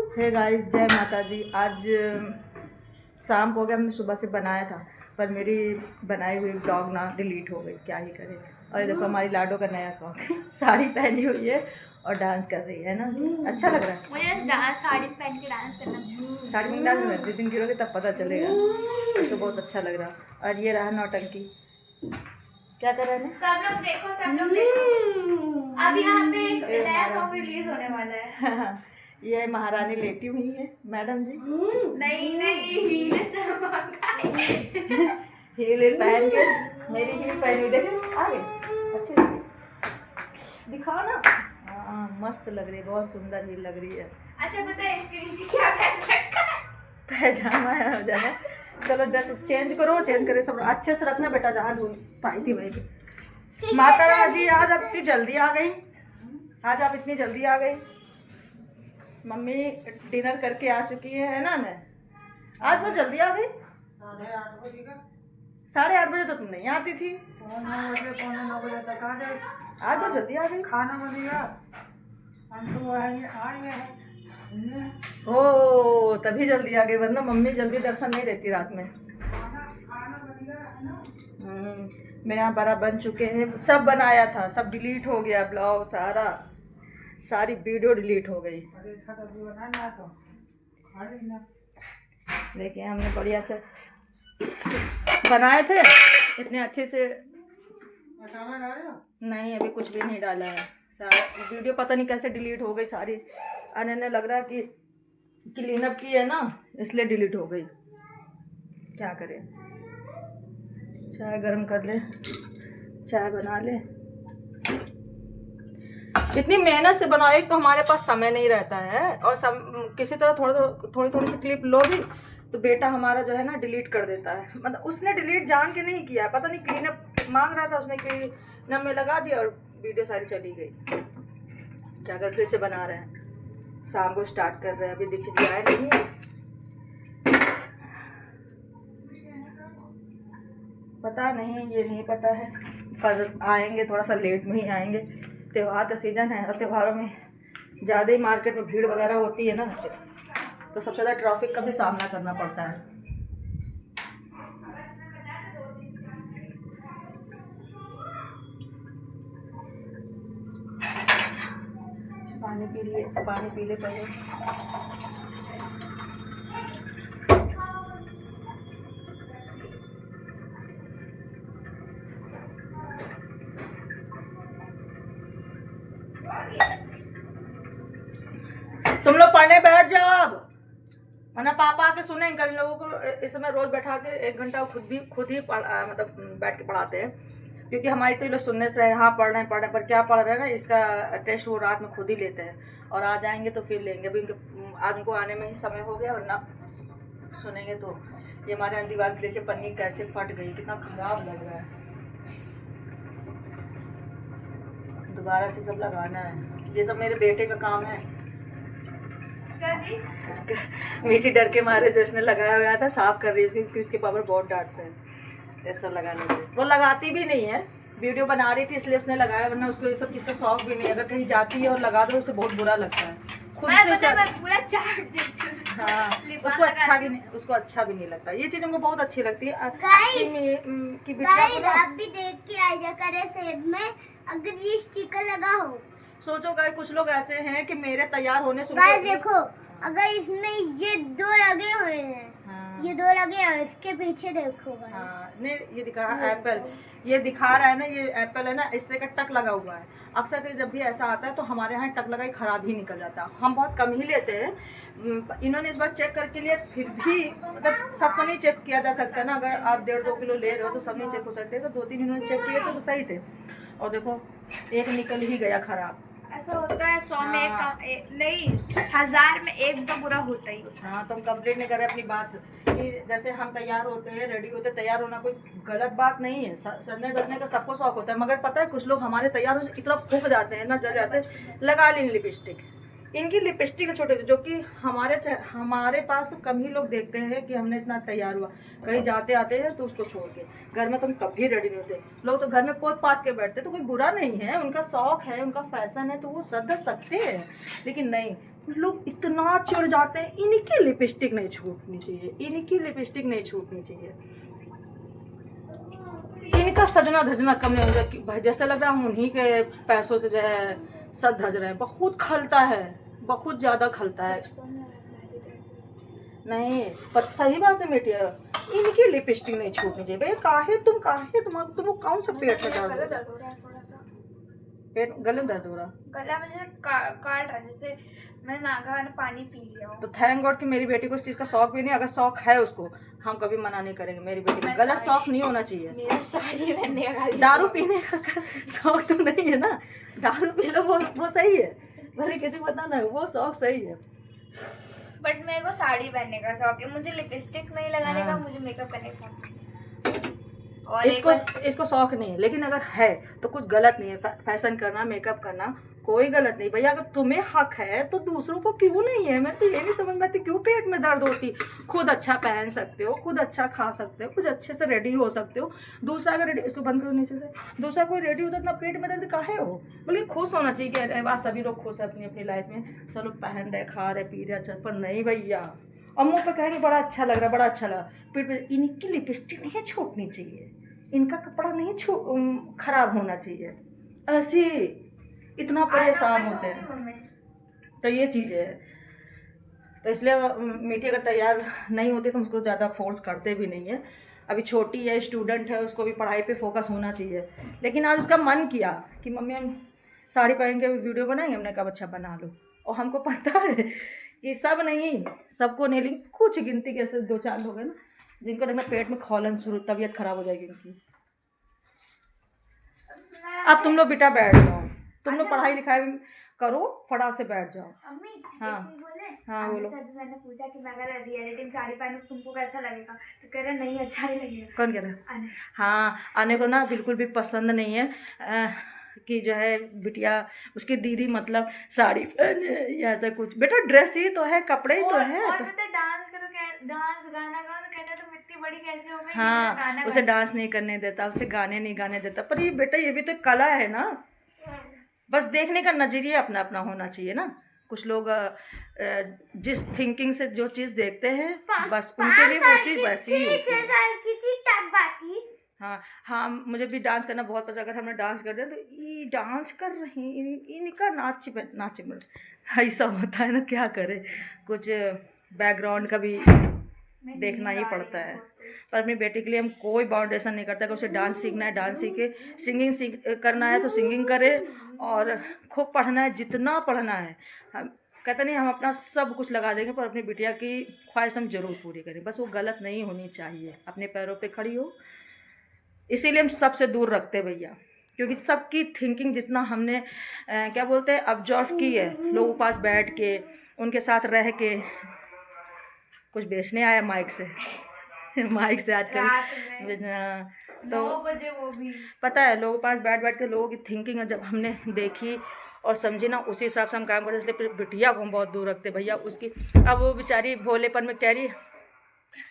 Hey guys, जय माता दी। आज शाम को हो गया, हमने सुबह से बनाया था पर मेरी बनाई हुई ब्लॉग ना डिलीट हो गई, क्या ही करे। और ये देखो हमारी लाडो का नया सॉन्ग साड़ी पहनी हुई है और डांस कर रही है ना, अच्छा लग रहा है। मुझे साड़ी पहन के डांस करना चाहिए। साड़ी में डांस में दिन गिरोगे तब पता चलेगा, तो बहुत अच्छा लग रहा। और ये रहा नौटंकी, क्या कर रहे हैं? सब लोग देखो, सब लोग देखो। अब यहाँ पे एक नया सॉन्ग रिलीज होने वाला है। ये महारानी लेटी हुई है मैडम जी। नहीं नहीं, हील सब हील पहन के, मेरी हील पहनी हुई देखे आगे, अच्छी लग रही, दिखाओ ना। हाँ मस्त लग रही है, बहुत सुंदर हील लग रही है। अच्छा पता है इसके नीचे क्या पहन रखा है? पैजामा है हो जाना। चलो ड्रेस चेंज करो, चेंज करे सब अच्छे से रखना बेटा, जहाँ पाई थी वही पे। माता राजी आज आप इतनी जल्दी आ गई, आज आप इतनी जल्दी आ गई। मम्मी डिनर करके आ चुकी है ना। आज बहुत जल्दी आ गई। 8:30 बजे तो तुम नहीं आती थी। 9 बजे तक आ जाए। आज बहुत जल्दी आ गई। खाना बनेगा, हम तो आ गए हैं। ओ तभी जल्दी आ गई, वरना मम्मी जल्दी दर्शन नहीं देती रात में। मेरे यहाँ बड़ा बन चुके हैं, सब बनाया था, सब डिलीट हो गया, ब्लॉग सारी वीडियो डिलीट हो गई। देखिए हमने बढ़िया से बनाए थे, इतने अच्छे से। नहीं अभी कुछ भी नहीं डाला है, सारा वीडियो पता नहीं कैसे डिलीट हो गई सारी। अनन्या लग रहा कि क्लीन अप की है ना, इसलिए डिलीट हो गई। क्या करें, चाय गरम कर ले, चाय बना ले। इतनी मेहनत से बनाओ, एक तो हमारे पास समय नहीं रहता है, और किसी तरह थोड़ी थोड़ी सी क्लिप लो भी तो बेटा हमारा जो है ना डिलीट कर देता है। मतलब उसने डिलीट जान के नहीं किया, पता नहीं क्लीन अप मांग रहा था, उसने क्लीन अप में लगा दिया और वीडियो सारी चली गई। क्या कर, फिर से बना रहे हैं, शाम को स्टार्ट कर रहे हैं। अभी दीक्षित आए नहीं है, पता नहीं, ये नहीं पता है, पर आएंगे, थोड़ा सा लेट में ही आएंगे। त्यौहार का सीज़न है और त्योहारों में ज़्यादा ही मार्केट में भीड़ वगैरह होती है ना, तो सबसे ज़्यादा ट्रैफिक का भी सामना करना पड़ता है। पानी पी लिए, पानी पी ले पहले। तुम लोग पढ़ने बैठ जाओ अब, वरना पापा आके सुने। कल लोगों को इस समय रोज बैठा के 1 घंटा खुद ही मतलब बैठ के पढ़ाते हैं, क्योंकि हमारी तो ये लोग सुनने से यहाँ पढ़ रहे हैं, पर क्या पढ़ रहे हैं ना, इसका टेस्ट वो रात में खुद ही लेते हैं और आ जाएंगे तो फिर लेंगे। अभी आज उनको आने में ही समय हो गया, वरना सुनेंगे तो। ये हमारे दीवार की देखिए पन्नी कैसे फट गई, कितना खराब लग रहा है। दोबारा से सब लगाना है, ये सब मेरे बेटे का काम है। मीठी डर के मारे जो इसने लगाया हुआ था साफ कर रही है, क्योंकि उसके पापा बहुत डांटते हैं ये सब लगाने से। वो लगाती भी नहीं है, वीडियो बना रही थी इसलिए उसने लगाया, वरना उसको ये सब चीज़ का शौक भी नहीं। अगर कहीं जाती है और लगा दो उसे बहुत बुरा लगता है, खुद से मैं पूरा चाट देती हूँ। हाँ उसको अच्छा भी नहीं लगता। ये चीज़ हमको बहुत अच्छी लगती है कि बिटिया को ना, आप भी देख के आइए करे सेब में अगर ये स्टिकर लगा हो। सोचो गाइस, कुछ लोग ऐसे हैं कि मेरे तैयार होने से गाइस देखो, अगर इसमें ये 2 लगे हुए हैं, हाँ, ये 2 लगे हैं, इसके पीछे देखो गाइस। हाँ नहीं ये दिखा रहा है एप्पल, ये दिखा रहा है ना, ये एप्पल है ना, इस तरह का टक लगा हुआ है। अक्सर तो जब भी ऐसा आता है तो हमारे यहाँ टक लगा ही खराब ही निकल जाता है, हम बहुत कम ही लेते हैं। इन्होंने इस बार चेक करके लिया, फिर भी मतलब सबको नहीं चेक किया जा सकता ना। अगर आप 1.5-2 किलो ले रहे हो तो सब नहीं चेक हो सकते, तो 2-3 इन्होंने चेक किए थे तो सही थे, और देखो एक निकल ही गया खराब। ऐसा होता है 100 में एक नहीं, 1000 में एक तो बुरा होता ही। हाँ तो हम कंप्लीट नहीं कर रहे अपनी बात, कि जैसे हम तैयार होते हैं, रेडी होते हैं, तैयार होना कोई गलत बात नहीं है, सजने धजने का सबको शौक होता है। मगर पता है कुछ लोग हमारे तैयार हो इतना फूक जाते हैं ना, जल जाते हैं, लगा ली लिपस्टिक, इनकी लिपस्टिक छोटे जो कि हमारे पास तो कम ही लोग देखते हैं कि हमने इतना तैयार हुआ, कहीं जाते आते हैं तो उसको छोड़ के। घर में तो हम कभी रेडी नहीं होते, लोग तो घर में पोत पात के बैठते, तो कोई बुरा नहीं है, उनका शौक है, उनका फैशन है, तो वो सद सकते हैं। लेकिन नहीं, लोग इतना चिढ़ जाते हैं, इनकी लिपस्टिक नहीं छूटनी चाहिए, इनकी लिपस्टिक नहीं छूटनी चाहिए, इनका सजना धजना कम नहीं होगा। कि भाई जैसे लग रहा है हम उन्हीं के पैसों से जो है सज धज रहे हैं। बहुत खलता है, बहुत ज़्यादा खलता है। नहीं सही बात है बेटिया, इनकी लिपस्टिक नहीं छूटनी चाहिए। भाई काहे तुम कौन सा पेट में दर्द हो रहा है? पेट गले में दर्द हो रहा, गला में जैसे काट रहा, जैसे मैंने नागा ने पानी पी लिया हो। तो थैंक गॉड कि मेरी बेटी को इस चीज़ का शौक भी नहीं। अगर शौक है उसको, हम कभी मना नहीं करेंगे। मेरी बेटी को गलत शौक नहीं होना चाहिए। मेरा साड़ी पहनने का खाली दारू पीने का शौक तो नहीं है ना, दारू पी लो वो सही है, भले किसी को पता ना, वो शौक सही है। बट मेरे को साड़ी पहनने का शौक है, मुझे लिपस्टिक नहीं लगाने का, मुझे मेकअप करने का शौक है। और इसको शौक नहीं है, लेकिन अगर है तो कुछ गलत नहीं है। फैशन करना, मेकअप करना कोई गलत नहीं भैया। अगर तुम्हें हक है तो दूसरों को क्यों नहीं है? मैं तो ये नहीं समझ में आती क्यों पेट में दर्द होती। खुद अच्छा पहन सकते हो, खुद अच्छा खा सकते हो, कुछ अच्छे से रेडी हो सकते हो। दूसरा अगर रेडी, इसको बंद करो नीचे से, दूसरा कोई रेडी होता इतना पेट में दर्द काहे हो? बोलिए खुश होना चाहिए कि अरे वाह सभी लोग खुश है अपनी अपनी लाइफ में, सब लोग पहन रहे, खा रहे, पी रहे अच्छा। पर नहीं भैया, और मुँह पे कहेंगे बड़ा अच्छा लग रहा है, बड़ा अच्छा लगा, पेट पे इनकी लिपस्टिक नहीं छूटनी चाहिए, इनका कपड़ा नहीं खराब होना चाहिए। ऐसे इतना परेशान होते हैं, तो ये चीज़ है। तो इसलिए बेटी अगर तैयार नहीं होती तो हम उसको ज़्यादा फोर्स करते भी नहीं है। अभी छोटी है, स्टूडेंट है, उसको भी पढ़ाई पे फोकस होना चाहिए। लेकिन आज उसका मन किया कि मम्मी हम साड़ी पहन के वीडियो बनाएंगे। हमने कहा अच्छा बना लो। और हमको पता है कि सब नहीं, सबको नहीं, लेकिन कुछ गिनती के ऐसे 2-4 लोग हैं ना जिनको लगना पेट में खौलन शुरू, तबीयत खराब हो जाएगी इनकी। अब तुम लोग बेटा बैठ जाओ, तुम लोग पढ़ाई लिखाई करो, फटाक से बैठ जाओ। अम्मी हाँ। एक चीज बोले, हाँ बोलो। सर मैंने पूछा कि मैं अगर रियलिटी में साड़ी पहनूं तुमको कैसा लगेगा, तो कह रहे नहीं अच्छा नहीं लगेगा। कौन कह रहा है? आने। हाँ, आने को ना बिल्कुल भी पसंद नहीं है कि जो है बिटिया उसकी दीदी मतलब साड़ी पहने या ऐसा कुछ। बेटा ड्रेस ही तो है, कपड़े ही तो है। और पता है डांस करो, डांस गाना गाओ तो कहता तुम इतनी बड़ी कैसे हो गई? हाँ, उसे डांस नहीं करने देता, उसे गाने नहीं गाने देता। पर ये बेटा ये भी तो कला है ना, बस देखने का नजरिया अपना अपना होना चाहिए ना। कुछ लोग जिस थिंकिंग से जो चीज़ देखते हैं बस उनके लिए वो चीज़ वैसी ही होती है। हाँ, मुझे भी डांस करना बहुत पसंद। अगर हमने डांस कर दिया तो ये डांस कर रही, इनका नाच ऐसा होता है ना, क्या करे, कुछ बैकग्राउंड का भी देखना ही पड़ता है। पर अपनी बेटी के लिए हम कोई बाउंडेशन नहीं करता कि उसे डांस सीखना है, डांस सीखे, सिंगिंग करना है तो सिंगिंग करे, और खूब पढ़ना है, जितना पढ़ना है। हम कहते नहीं हम अपना सब कुछ लगा देंगे, पर अपनी बिटिया की ख्वाहिश हम जरूर पूरी करें। बस वो गलत नहीं होनी चाहिए, अपने पैरों पे खड़ी हो। इसीलिए हम सबसे दूर रखते भैया, क्योंकि सबकी थिंकिंग जितना हमने क्या बोलते हैं ऑब्जर्व की है, लोगों के पास बैठ के उनके साथ रह के। कुछ बेचने आया माइक से माइक से आजकल तो 9 बजे वो भी पता है लोगों के पास बैठ के लोगों की थिंकिंग जब हमने देखी और समझी ना, उसी हिसाब से हम काम करते। इसलिए बिटिया को हम बहुत दूर रखते भैया उसकी। अब वो बेचारी भोलेपन में कह रही,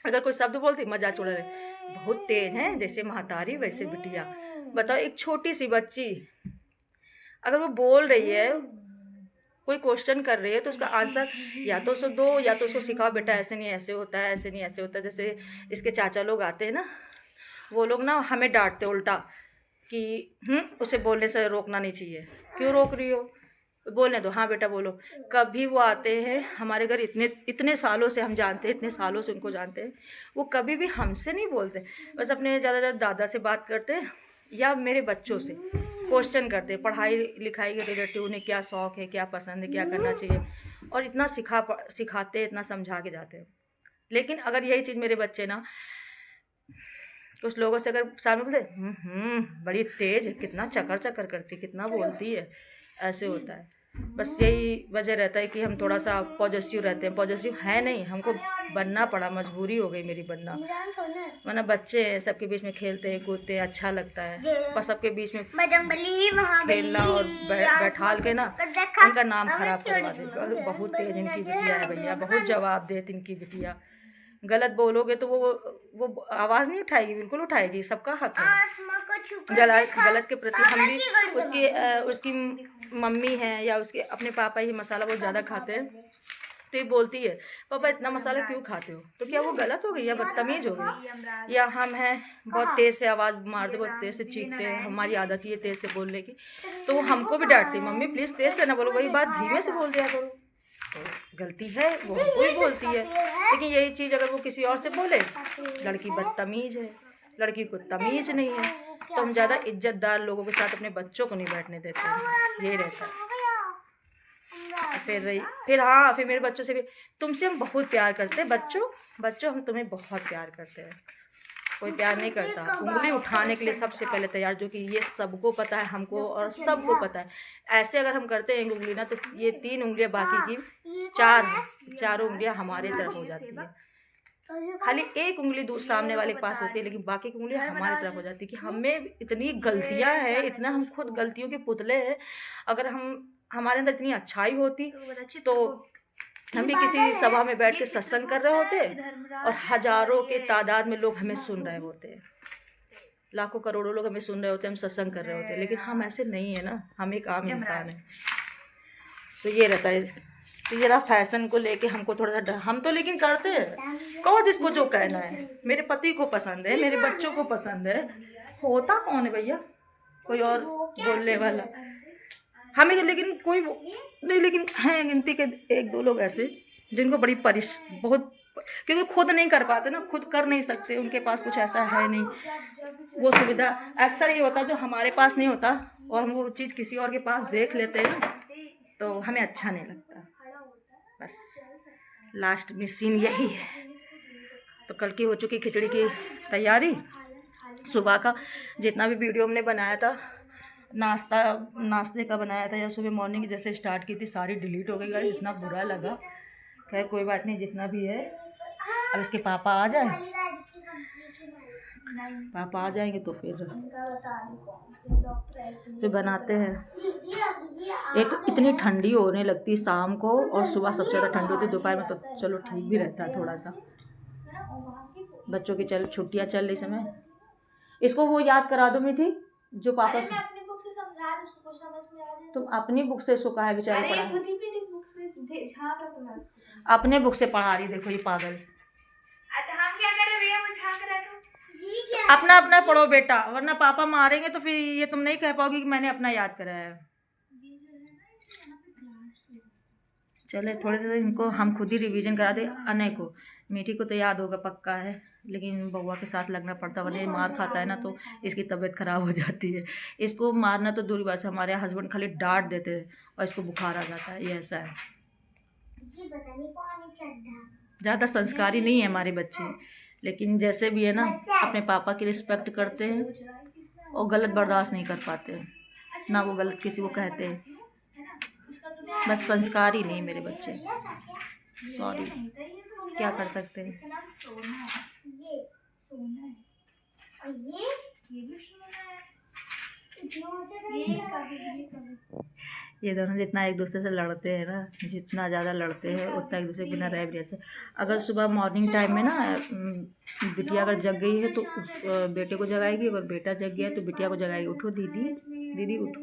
अगर कोई शब्द बोलती मजाक उड़ा रहे, बहुत तेज है, जैसे महातारी वैसे बिटिया। बताओ एक छोटी सी बच्ची अगर वो बोल रही है, कोई क्वेश्चन कर रही है, तो उसका आंसर या तो उसको दो, या तो उसको सिखाओ बेटा ऐसे नहीं ऐसे होता है, ऐसे नहीं ऐसे होता है। जैसे इसके चाचा लोग आते हैं ना, वो लोग ना हमें डांटते उल्टा कि उसे बोलने से रोकना नहीं चाहिए। क्यों रोक रही हो, बोलने दो। हाँ बेटा बोलो। कभी वो आते हैं हमारे घर, इतने सालों से हम जानते हैं, इतने सालों से उनको जानते हैं, वो कभी भी हमसे नहीं बोलते। बस अपने ज़्यादातर दादा से बात करते हैं या मेरे बच्चों से क्वेश्चन करते हैं, पढ़ाई लिखाई के रिलेटेड उन्हें क्या शौक़ है, क्या पसंद है, क्या करना चाहिए, और इतना सिखाते, इतना समझा के जाते हैं। लेकिन अगर यही चीज़ मेरे बच्चे ना कुछ लोगों से अगर सामने बोलते बड़ी तेज है, कितना चकर करती, कितना बोलती है, ऐसे होता है। बस यही वजह रहता है कि हम थोड़ा सा पॉजिटिव रहते हैं। पॉजिटिव है नहीं, हमको बनना पड़ा, मजबूरी हो गई मेरी बनना। वरना बच्चे हैं, सबके बीच में खेलते हैं कूदते हैं, अच्छा लगता है। पर सबके बीच में खेलना और बैठाल के ना उनका नाम खराब करवा दे। बहुत तेज इनकी बिटिया है भैया, बहुत जवाब देती इनकी बिटिया। गलत बोलोगे तो वो आवाज़ नहीं उठाएगी, बिल्कुल उठाएगी, सबका हक है। गलत के प्रति हम भी उसकी मम्मी है या उसके अपने पापा ही मसाला बहुत ज़्यादा खाते हैं, तो ये बोलती है पापा इतना मसाला क्यों खाते हो? तो क्या वो गलत हो गई या बदतमीज हो गई? या हम हैं बहुत तेज़ से आवाज़ मारते, बहुत तेज़ से चीखते हैं, हमारी आदत ही है तेज़ से बोलने की, तो वो हमको भी डांटती, मम्मी प्लीज़ तेज़ से ना बोलो, वही बात धीमे से बोल दिया करो। तो गलती है वो हमको ही बोलती है। लेकिन यही चीज़ अगर वो किसी और से बोले, लड़की बदतमीज है, लड़की को तमीज़ नहीं है, तो हम ज़्यादा इज्जतदार लोगों के साथ अपने बच्चों को नहीं बैठने देते हैं। यही रहता है। फिर मेरे बच्चों से भी, तुमसे हम बहुत प्यार करते हैं बच्चों हम तुम्हें बहुत प्यार करते हैं। कोई प्यार नहीं करता उंगली उठाने के लिए सबसे पहले तैयार, जो कि ये सबको पता है, हमको और सबको पता है। ऐसे अगर हम करते हैं उंगली ना, तो ये 3 उंगलियां बाकी की 4 हैं, चारों उंगलियां हमारे तरफ हो जाती है। खाली एक उंगली सामने वाले के पास होती है, लेकिन बाकी की उंगलियां हमारी तरफ हो जाती है। कि हमें इतनी गलतियां हैं, इतना हम खुद गलतियों के पुतले हैं। अगर हमारे अंदर इतनी अच्छाई होती तो हम भी किसी सभा में बैठ के सत्संग कर रहे होते और हजारों के तादाद में लोग हमें सुन रहे होते, लाखों करोड़ों लोग हमें सुन रहे होते, हम सत्संग कर रहे होते। लेकिन हम ऐसे नहीं है ना, हम एक आम इंसान है। तो ये रहता है। तो ये रहा फैशन को लेके हमको थोड़ा सा डर, हम तो लेकिन करते हैं, कहो जिसको जो कहना है। मेरे पति को पसंद है, मेरे बच्चों को पसंद है, होता कौन है भैया कोई और बोलने वाला हमें। लेकिन कोई नहीं, लेकिन हैं गिनती के 1-2 लोग ऐसे जिनको बड़ी बहुत, क्योंकि खुद नहीं कर पाते ना, खुद कर नहीं सकते, उनके पास कुछ ऐसा है नहीं वो सुविधा। अक्सर ये होता जो हमारे पास नहीं होता और हम वो चीज़ किसी और के पास देख लेते हैं ना, तो हमें अच्छा नहीं लगता। बस लास्ट में सीन यही है। तो कल की हो चुकी खिचड़ी की तैयारी। सुबह का जितना भी वीडियो हमने बनाया था, नाश्ते का बनाया था या सुबह मॉर्निंग जैसे स्टार्ट की थी, सारी डिलीट हो गई गाइस। इतना बुरा लगा। खैर कोई बात नहीं, जितना भी है। अब इसके पापा आ जाए, पापा आ जाएंगे तो फिर बनाते हैं। एक तो इतनी ठंडी होने लगती शाम को और सुबह सबसे ज़्यादा ठंडी होती, दोपहर में तो चलो ठीक भी रहता है थोड़ा सा। बच्चों की छुट्टियाँ चल रही समय, इसको वो याद करा दो मीठी जो पापा से अपनी बुक से समझा दे, उसको समझ में आ जाए। तुम अपनी बुक से इसको कहा बेचारे पढ़ा, खुद ही मेरी बुक से झांक रहा, तो मैं उसको अपने बुक से पढ़ा रही। देखो ये पागल। हम क्या करें भैया, वो झांक रहा था। अपना अपना पढ़ो बेटा, वरना पापा मारेंगे तो फिर ये तुम नहीं कह पाओगी कि मैंने अपना याद कराया है। चले थोड़े से इनको हम खुद ही रिवीजन करा दे। अनय को, मीठी को तो याद होगा पक्का है, लेकिन बउआ के साथ लगना पड़ता, वरना ये मार खाता है ना तो इसकी तबीयत खराब हो जाती है। इसको मारना तो दूर बात है, हमारे हस्बैंड खाली डांट देते हैं और इसको बुखार आ जाता है। ये ऐसा है, ज़्यादा संस्कारी नहीं है हमारे बच्चे, लेकिन जैसे भी है ना अपने पापा की रिस्पेक्ट करते हैं और गलत बर्दाश्त नहीं कर पाते ना, वो गलत किसी को कहते हैं। बस संस्कार ही नहीं मेरे बच्चे, सॉरी क्या कर सकते हैं। ये दोनों जितना एक दूसरे से लड़ते हैं ना, जितना ज़्यादा लड़ते हैं उतना एक दूसरे के बिना रह भी रहते हैं। अगर सुबह मॉर्निंग टाइम में ना बिटिया अगर जग गई है तो उस बेटे को जगाएगी, अगर बेटा जग गया है तो बिटिया को जगाएगी, उठो दीदी दीदी उठो।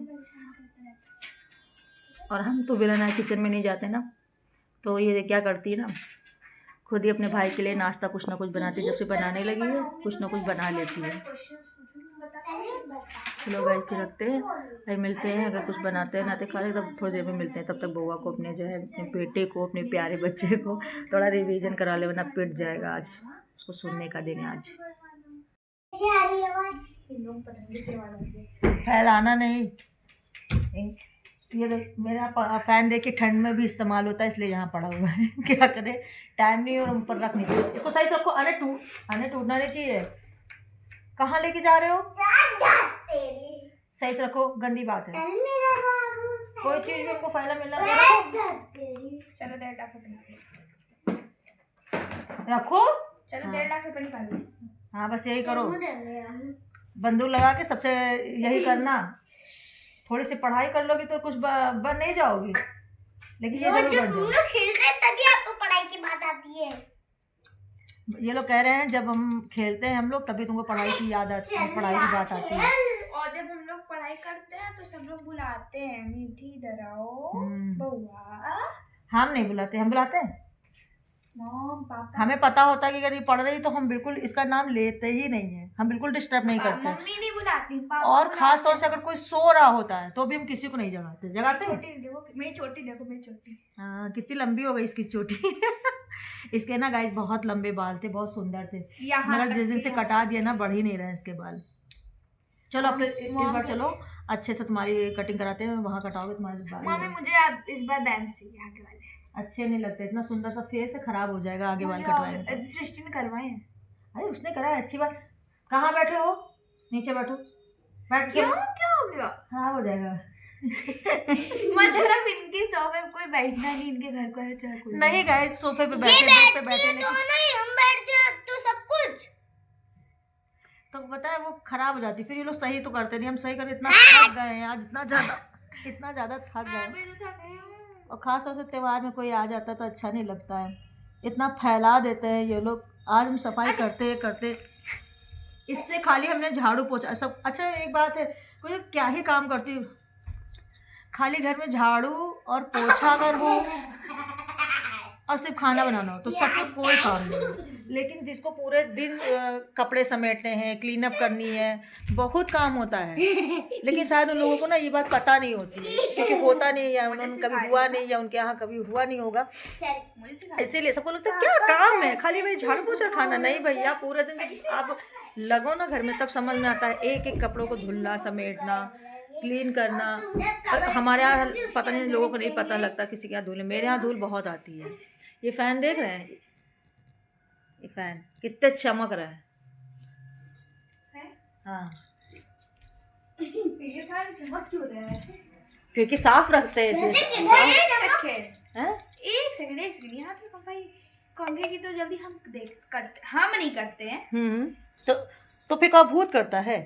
और हम तो बिना ना किचन में नहीं जाते ना, तो ये क्या करती है ना, खुद ही अपने भाई के लिए नाश्ता कुछ ना कुछ बनाती है। जब से बनाने लगी है कुछ ना कुछ बना लेती है। चलो गाइस फिर रखते हैं, फिर मिलते हैं। अगर कुछ बनाते हैं नाते खा रहे तब थोड़ी देर में मिलते हैं। तब तक बउआ को अपने जो है अपने बेटे को, अपने प्यारे बच्चे को थोड़ा रिवीजन करा ले, वरना पिट जाएगा। आज उसको सुनने का दिन है आज। फैलाना नहीं, ये मेरा फ़ैन देखिए ठंड में भी इस्तेमाल होता है, इसलिए यहाँ पड़ा हुआ है। क्या करें, टाइम नहीं और ऊपर रख नहीं चाहिए इसको। सही से रखो, अरे टूटना नहीं चाहिए। कहाँ लेके जा रहे हो? सही से रखो, गंदी बात है। कोई चीज भी हमको फायदा मिलना चाहिए। चलो 1.5 लाख रुपए निकालो। रखो। चलो 1.5 लाख रुपए निकाल लो। हाँ बस यही करो, बंदूक लगा के सबसे यही करना। थोड़ी सी पढ़ाई कर लोगी तो कुछ बन नहीं जाओगी, लेकिन ये जरूर बन जाओ। खेलते तभी आपको पढ़ाई की बात आती है। ये लोग कह रहे हैं जब हम खेलते हैं हम लोग तभी तुमको पढ़ाई की याद आती है, पढ़ाई की बात आती है। और जब हम लोग पढ़ाई करते हैं तो सब लोग बुलाते हैं, मीठी इधर आओ, बउआ। हम नहीं बुलाते, हम बुलाते हैं। मॉम, पापा। हमें पता होता है कि अगर ये पढ़ रही तो हम बिल्कुल इसका नाम लेते ही नहीं है, हम बिल्कुल डिस्टर्ब नहीं करते। मम्मी नहीं बुलाती, पापा और बुलाते खास तौर हैं। से अगर कोई सो रहा होता है तो भी हम किसी को नहीं जगाते। जगाते हैं? चोटी देखो, मेरी चोटी देखो, मेरी चोटी। हाँ कितनी लंबी हो गई इसकी चोटी। इसके ना गाइस बहुत लंबे बाल थे, बहुत सुंदर थे, यहाँ मगर तक जिस दिन थी से यहाँ। कटा दिया ना बढ़ ही नहीं रहे इसके बाल। चलो अब इस बार चलो अच्छे से तुम्हारी कटिंग कराते हैं, वहाँ कटाओगे तुम्हारे मम्मी बाल। मुझे अब इस बार बैंड चाहिए आगे वाले। अच्छे नहीं लगते, इतना सुंदर सा फेस है, खराब हो जाएगा आगे बाल कटवाएंगे। सृष्टि ने करवाए हैं। अरे उसने करा है, अच्छी बात। कहाँ बैठे हो? नीचे बैठो, बैठ क्यों के क्या हो गया? खराब हो जाएगा। मतलब इनके सोफे पे कोई बैठना नहीं, इनके घर को है चाहे कोई नहीं गाइस सोफे पे बैठे बेड पे बैठे, तो नहीं हम बैठते हैं तो सब कुछ। तो पता है वो खराब हो जाती, फिर ये लोग सही तो करते नहीं। हम सही कर इतना थक गए हैं आज, इतना ज्यादा थक गए। मैं तो थक गई हूँ। और खास तौर से त्योहार में कोई आ जाता है तो अच्छा नहीं लगता है, इतना फैला देते हैं ये लोग। आज हम सफाई करते इससे खाली हमने झाड़ू पोछा सब। अच्छा एक बात है, कोई क्या ही काम करती हूँ, खाली घर में झाड़ू और पोछा अगर हो और सिर्फ खाना बनाना हो तो सबको कोई काम नहीं है। लेकिन जिसको पूरे दिन कपड़े समेटने हैं, क्लीन अप करनी है, बहुत काम होता है, लेकिन शायद उन लोगों को ना ये बात पता नहीं होती है, क्योंकि होता नहीं या उन्होंने कभी हुआ नहीं या उनके यहाँ कभी हुआ नहीं होगा, इसीलिए सबको लगता है क्या काम है, खाली भाई झाड़ू पोछा खाना। नहीं भैया, पूरे दिन आप लगो ना घर में तब समझ में आता है। एक एक कपड़ों को धुलना, समेटना, क्लीन करना। हमारे यहाँ पता नहीं, लोगों को नहीं पता लगता किसी के यहाँ धूल है, मेरे यहाँ धूल बहुत आती है। ये फैन देख रहे हैं, ये फैन कितने चमक रहा है। हाँ ये फैन चमक क्यों रहा है? क्योंकि साफ रखते हैं इसे। एक सेकंड यहाँ पे सफाई कहोगे कि तो जल्दी हम हम नहीं करते हैं। तो फिर कब भूत करता है?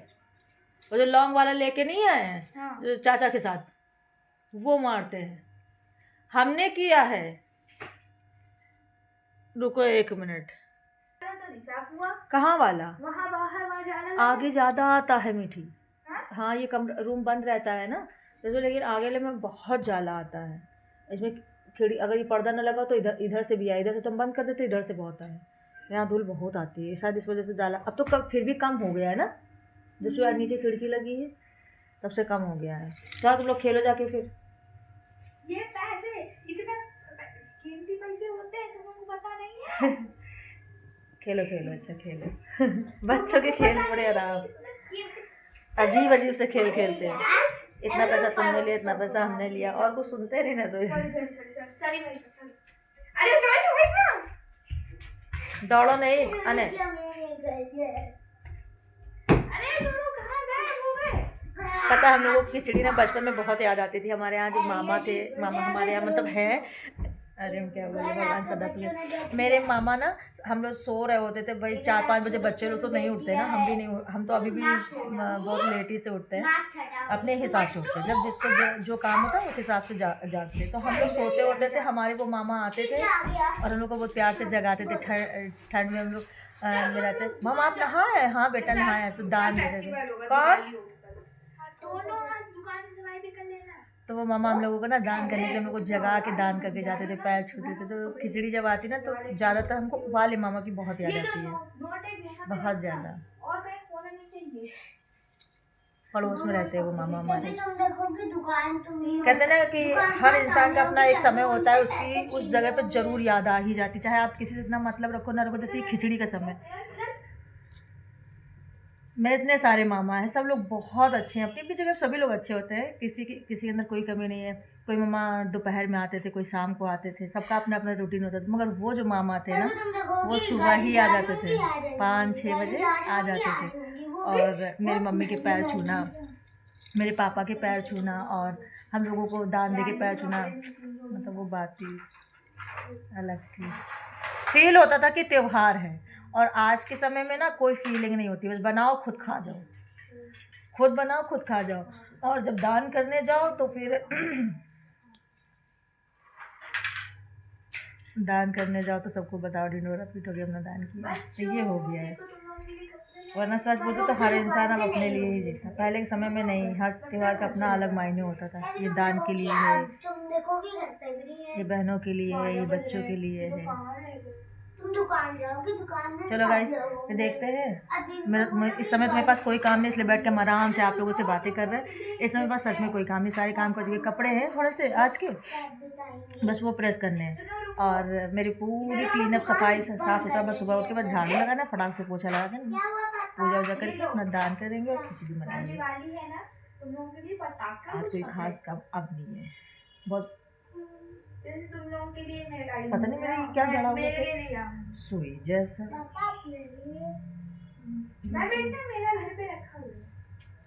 वो जो लौंग वाला लेके नहीं आए हैं, हाँ। जो चाचा के साथ, वो मारते हैं। हमने किया है। रुको 1 मिनट। तो नहीं साफ हुआ। कहाँ वाला? वहाँ बाहर वहाँ जाना आगे ज़्यादा आता है मीठी। हाँ? हाँ ये कमरा रूम बंद रहता है ना तो, लेकिन आगे में बहुत जाला आता है। इसमें खिड़की अगर ये पर्दा न लगा तो इधर से भी आए, इधर से तो हम बंद कर देते, इधर से बहुत आए। यहाँ धूल बहुत आती है, शायद इस वजह से जाला। अब तो फिर भी कम हो गया है ना, जब से नीचे खिड़की लगी है तब से कम हो गया है। क्या तुम लोग खेलो जाके फिर। ये पैसे इतना कीमती पैसे होते हैं तुमको पता नहीं है। खेलो अच्छा खेलो। बच्चों के खेल बड़े आराम, अजीब से खेल खेलते हैं। इतना पैसा तुमने लिया, इतना पैसा हमने लिया, और कुछ सुनते नहीं ना तो। सॉरी भाई साहब। अरे सॉरी भाई साहब। दौड़ो नहीं अने। अरे तुम लोग कहाँ गए हो गए? पता है हम लोगों को खिचड़ी ना बचपन में बहुत याद आती थी। हमारे यहाँ जो मामा थे, मामा हमारे यहाँ मतलब है, अरे हम क्या बोले भगवान सदा सुने। मेरे मामा ना, हम लोग सो रहे होते थे भाई 4-5 बजे, बच्चे लोग तो नहीं उठते ना, हम भी नहीं, हम तो अभी भी बहुत लेट ही से उठते हैं, अपने हिसाब से उठते हैं। जब जिसको जो काम होता है उस हिसाब से जागते। तो हम लोग सोते होते थे, हमारे वो मामा आते थे और हम लोग को बहुत प्यार से जगाते थे। ठंड में हम लोग में रहते, मामा आप नहाए? हाँ बेटा नहाए, तो दान देते थे। कौन? दुकान की सफाई भी कर लेना। तो वो मामा हम लोगों को ना दान करने के लिए हम लोग को जगा के दान करके जाते थे, पैर छूते थे। तो खिचड़ी जब आती ना तो ज़्यादातर हमको वाले मामा की बहुत याद आती है, बहुत ज़्यादा। और कहीं होना नहीं चाहिए। पड़ोस में रहते हैं वो मामा हमारे। तुम देखोगे दुकान तुम्हें कहते ना कि हर इंसान का अपना एक समय होता है, उसकी उस जगह पे जरूर याद आ ही जाती, चाहे आप किसी से इतना मतलब रखो ना रखो। जैसे खिचड़ी का समय, मेरे इतने सारे मामा हैं, सब लोग बहुत अच्छे हैं, अपनी अपनी जगह सभी लोग अच्छे होते हैं, किसी के अंदर कोई कमी नहीं है। कोई मामा दोपहर में आते थे, कोई शाम को आते थे, सबका अपना अपना रूटीन होता था। मगर वो जो मामा थे ना, वो सुबह ही आ जाते थे, 5-6 बजे आ जाते थे। और मेरी मम्मी के पैर छूना, मेरे पापा के पैर छूना, और हम लोगों को दान दे के पैर छूना, मतलब वो बात ही अलग थी। फील होता था कि त्योहार है, और आज के समय में ना कोई फीलिंग नहीं होती, बस बनाओ खुद खा जाओ, खुद बनाओ खुद खा जाओ। और जब दान करने जाओ तो फिर दान करने जाओ तो सबको बताओ ढिंडोरा पीटोगे हमने दान किया, तो ये हो गया है। वरना सच बोलते तो हर इंसान अब अपने लिए ही जीता। पहले के समय में नहीं, हर त्योहार का अपना अलग मायने होता था। ये दान के लिए है, तुम देखोगी घर पे भी है, ये बहनों के लिए है, ये बच्चों के लिए है। तुम दुकान जाओगे, दुकान में चलो गाइस, ये देखते हैं। इस समय तो मेरे पास कोई काम नहीं, इसलिए बैठ के हम आराम से आप लोगों से बातें कर रहे हैं। इस समय मेरे पास सच में कोई काम नहीं, सारे काम कर चुके। कपड़े हैं थोड़े से आज के, बस वो प्रेस करने हैं, और मेरी पूरी क्लीनअप सफाई साफ सुथरा, बस सुबह उठ के बाद झाड़ू लगाना, फटाक से पोछा लगा देना, पूजा वूजा करके अपना दान करेंगे और खिचड़ी बनाएंगे। आज कोई खास काम अब नहीं है, बहुत तुम लोगों के लिए मैं लाई पता नहीं मेरी क्या जड़ा हुआ मेरे सुई जैसा। मेरा घर पे रखा हुआ है।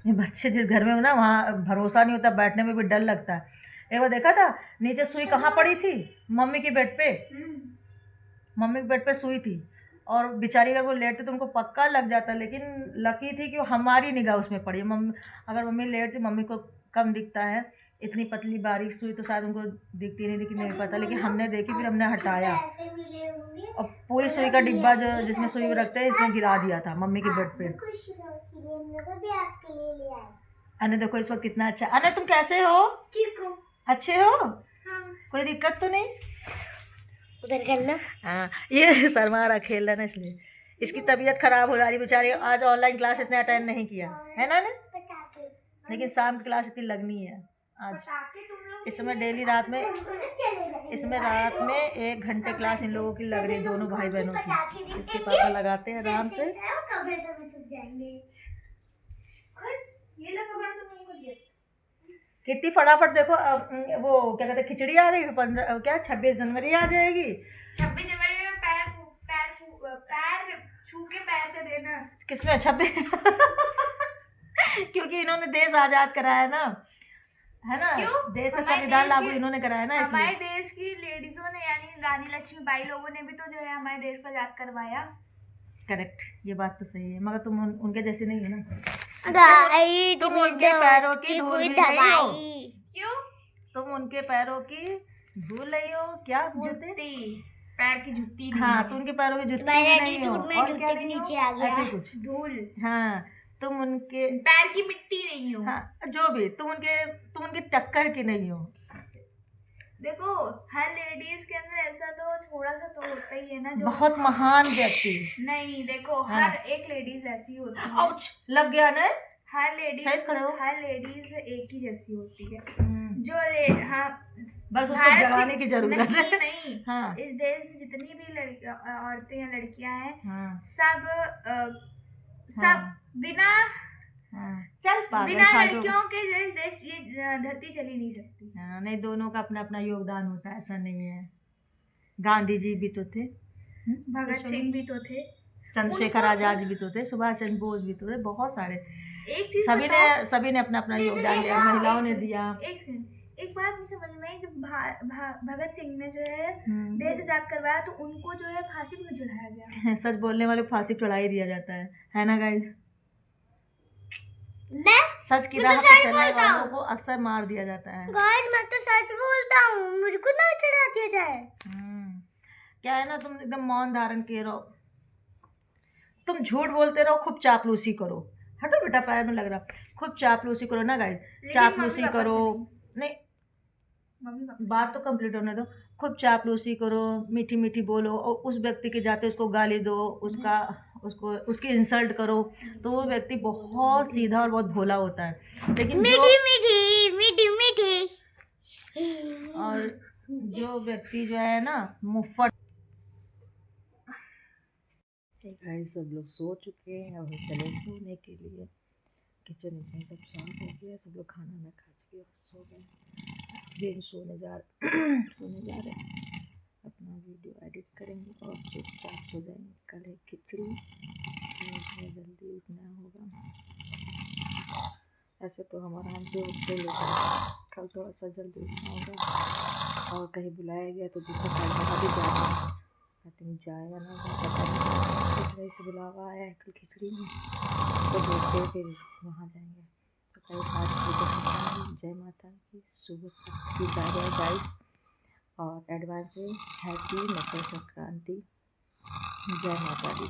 ये बच्चे जिस घर में हो ना, वहाँ भरोसा नहीं होता, बैठने में भी डर लगता है। एक बार देखा था नीचे सुई कहाँ पड़ी थी, मम्मी की बेड पे, मम्मी के बेड पे सुई थी, और बेचारी अगर वो लेट थी तो उनको पक्का लग जाता, लेकिन लकी थी कि वो हमारी निगाह उसमें पड़ी। मम्मी अगर मम्मी लेट थी, मम्मी को कम दिखता है, इतनी पतली बारीक सुई तो शायद उनको दिखती नहीं थी, नहीं पता, लेकिन हमने देखी, फिर हमने हटाया, और पूरी सुई का डिब्बा जो जिसमें सुई रखते हैं इसमें गिरा दिया था मम्मी के बेड पे। अने देखो इस वक्त कितना अच्छा। अने तुम कैसे हो? अच्छे हो? कोई दिक्कत तो नहीं? उधर कर लो। हाँ, ये शर्मा रहा खेल रहा ना, इसलिए इसकी तबीयत खराब हो जा रही बेचारी। आज ऑनलाइन क्लास इसने अटेंड नहीं किया है ना, लेकिन शाम की क्लास इसकी लगनी है आज। इस समय डेली रात में, इसमें रात में 1 घंटे क्लास इन लोगों की लग रही है, दोनों भाई बहनों की। इसके पापा लगाते हैं आराम से। कितनी फटाफट देखो, वो क्या कहते हैं, खिचड़ी आ गई। 26 जनवरी आ जाएगी। 26 जनवरी में पैर छू के पैर से देना। किसमें 26? क्योंकि इन्होंने देश आजाद कराया ना, है ना, देश का संविधान लागू इन्होंने कराया ना, इसलिए। हमारे देश की लेडीजों ने, यानी रानी लक्ष्मीबाई लोगों ने भी तो जो है हमारे देश को आजाद करवाया। करेक्ट, ये बात तो सही है, मगर तुम उनके जैसे नहीं हो ना। तुम उनके पैरों की धूल भी नहीं हो। क्यों? तुम उनके पैरों की धूल नहीं हो, क्या बोलते हैं? पैर की जुत्ती नहीं। हाँ, तुम उनके पैरों की जुत्ती भी नहीं हो, और क्या नहीं नीचे हो, आ गया ऐसे कुछ। धूल। हाँ, तुम उनके पैर की मिट्टी नहीं हो। हाँ, जो भी, तुम उनके टक्कर की नहीं हो। देखो, हर लेडीज के अंदर ऐसा तो थोड़ा सा तो होता ही है ना, जो बहुत महान व्यक्ति। नहीं, देखो हाँ। हर एक लेडीज ऐसी होती है। आउच, लग गया ना। हर लेडीज एक ही जैसी होती है। जो हाँ, बस उसको जगाने की जरूरत है। नहीं। हाँ। इस देश में जितनी भी औरतें या लड़कियां हैं, हाँ। सब बिना लड़कियों के देश ये धरती चली नहीं सकती। हाँ, नहीं, दोनों का अपना अपना योगदान होता है, ऐसा नहीं है। गांधी जी भी तो थे, भगत सिंह भी तो थे, चंद्रशेखर आजाद भी तो थे, सुभाष चंद्र बोस भी तो थे, बहुत सारे। एक चीज सभी ने अपना अपना योगदान दिया, महिलाओं ने दिया। एक बात नहीं समझ में आई, जब भगत सिंह ने जो है देश आजाद करवाया तो उनको जो है फांसी पे चढ़ाया गया। सच बोलने वाले फांसी चढ़ा ही दिया जाता है ना गाइस? सच की राह पर चलने वालों को अक्सर मार दिया जाता है। गाइस, मैं तो सच बोलता हूँ, मुझको ना चढ़ा दिया जाए। क्या है ना, तुम एकदम मौन धारण किए रहो, तुम झूठ बोलते रहो, खूब चापलूसी करो। हटो बेटा, पैर में लग रहा, खूब चापलूसी करो ना गाइस, चापलूसी करो। नहीं, बात तो कंप्लीट होने दो। खूब चापलूसी करो, मीठी मीठी बोलो, और उस व्यक्ति के जाते उसको गाली दो, उसकी इंसल्ट करो, तो वो व्यक्ति बहुत सीधा और बहुत भोला होता है। लेकिन मीठी और जो व्यक्ति जो है ना मुफ्फट। गाइस, सब लोग सो चुके हैं, अब चले सोने के लिए। किचन सब साफ हो गया, सब लोग खाना ना खा चुके और सो गए। फिर सोने जा रहे हैं, अपना वीडियो एडिट करेंगे और चुपचाप सो जाएंगे। कल है खिचड़ी, जल्दी उठना होगा। ऐसे तो हम आराम से उठते लेकर कल थोड़ा सा जल्दी उठना होगा और कहीं बुलाया गया तो देखो शायद वहाँ भी जाना है। आई थिंक जाएगा ना पता नहीं, कहीं से बुलावा आया है कल खिचड़ी में तो देखते हैं फिर वहाँ जाएंगे। तो कल आज जय माता की शुभ की गाइस और एडवांस में हैप्पी मकर संक्रांति। जय माता दी।